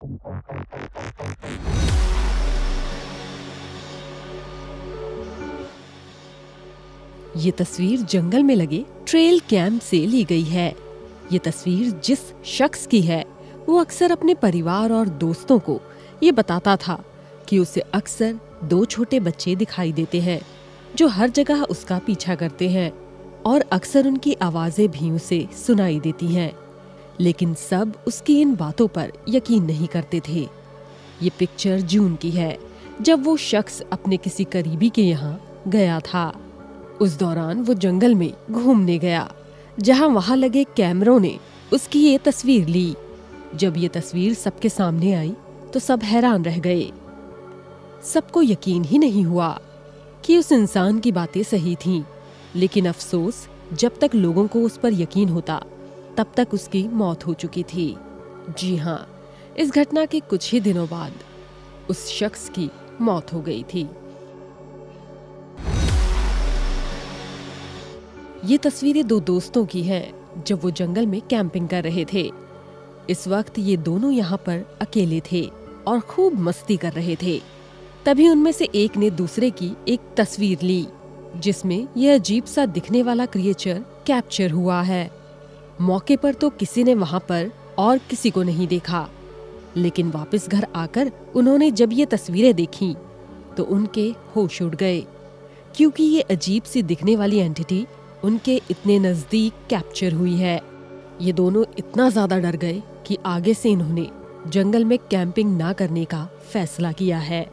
ये तस्वीर जंगल में लगे ट्रेल कैंप से ली गई है। ये तस्वीर जिस शख्स की है वो अक्सर अपने परिवार और दोस्तों को ये बताता था कि उसे अक्सर 2 छोटे बच्चे दिखाई देते हैं जो हर जगह उसका पीछा करते हैं और अक्सर उनकी आवाजें भी उसे सुनाई देती हैं। लेकिन सब उसकी इन बातों पर यकीन नहीं करते थे। ये पिक्चर जून की है जब वो शख्स अपने किसी करीबी के यहाँ गया था। उस दौरान वो जंगल में घूमने गया जहाँ वहाँ लगे कैमरों ने उसकी ये तस्वीर ली। जब ये तस्वीर सबके सामने आई तो सब हैरान रह गए। सबको यकीन ही नहीं हुआ कि उस इंसान की बातें सही थीं। लेकिन अफसोस, जब तक लोगों को उस पर यकीन होता तब तक उसकी मौत हो चुकी थी। जी हाँ, इस घटना के कुछ ही दिनों बाद उस शख्स की मौत हो गई थी। ये तस्वीरें 2 दोस्तों की हैं जब वो जंगल में कैंपिंग कर रहे थे। इस वक्त ये दोनों यहाँ पर अकेले थे और खूब मस्ती कर रहे थे। तभी उनमें से एक ने दूसरे की एक तस्वीर ली जिसमें यह अजीब सा दिखने वाला क्रिएचर कैप्चर हुआ है। मौके पर तो किसी ने वहाँ पर और किसी को नहीं देखा, लेकिन वापस घर आकर उन्होंने जब ये तस्वीरें देखी तो उनके होश उड़ गए, क्योंकि ये अजीब सी दिखने वाली एंटिटी उनके इतने नजदीक कैप्चर हुई है। ये दोनों इतना ज्यादा डर गए कि आगे से इन्होंने जंगल में कैंपिंग ना करने का फैसला किया है।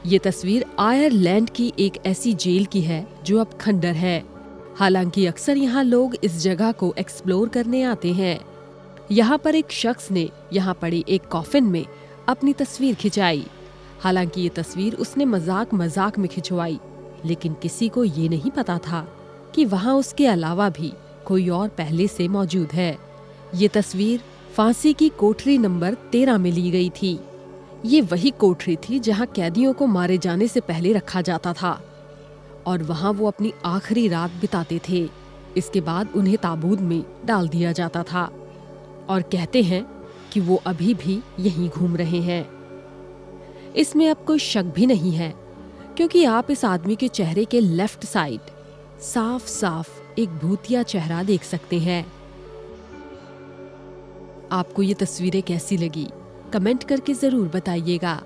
ये तस्वीर आयरलैंड की एक ऐसी जेल की है जो अब खंडर है। हालांकि अक्सर यहाँ लोग इस जगह को एक्सप्लोर करने आते हैं। यहाँ पर एक शख्स ने यहाँ पड़ी एक कॉफिन में अपनी तस्वीर खिंचाई। हालांकि ये तस्वीर उसने मजाक मजाक में खिंचवाई, लेकिन किसी को ये नहीं पता था कि वहाँ उसके अलावा भी कोई और पहले से मौजूद है। ये तस्वीर फांसी की कोठरी नंबर 13 में ली गई थी। ये वही कोठरी थी जहाँ कैदियों को मारे जाने से पहले रखा जाता था और वहाँ वो अपनी आखिरी रात बिताते थे। इसके बाद उन्हें ताबूत में डाल दिया जाता था और कहते हैं कि वो अभी भी यहीं घूम रहे हैं। इसमें अब कोई शक भी नहीं है, क्योंकि आप इस आदमी के चेहरे के लेफ्ट साइड साफ साफ एक भूतिया चेहरा देख सकते हैं। आपको ये तस्वीरें कैसी लगी, कमेंट करके जरूर बताइएगा।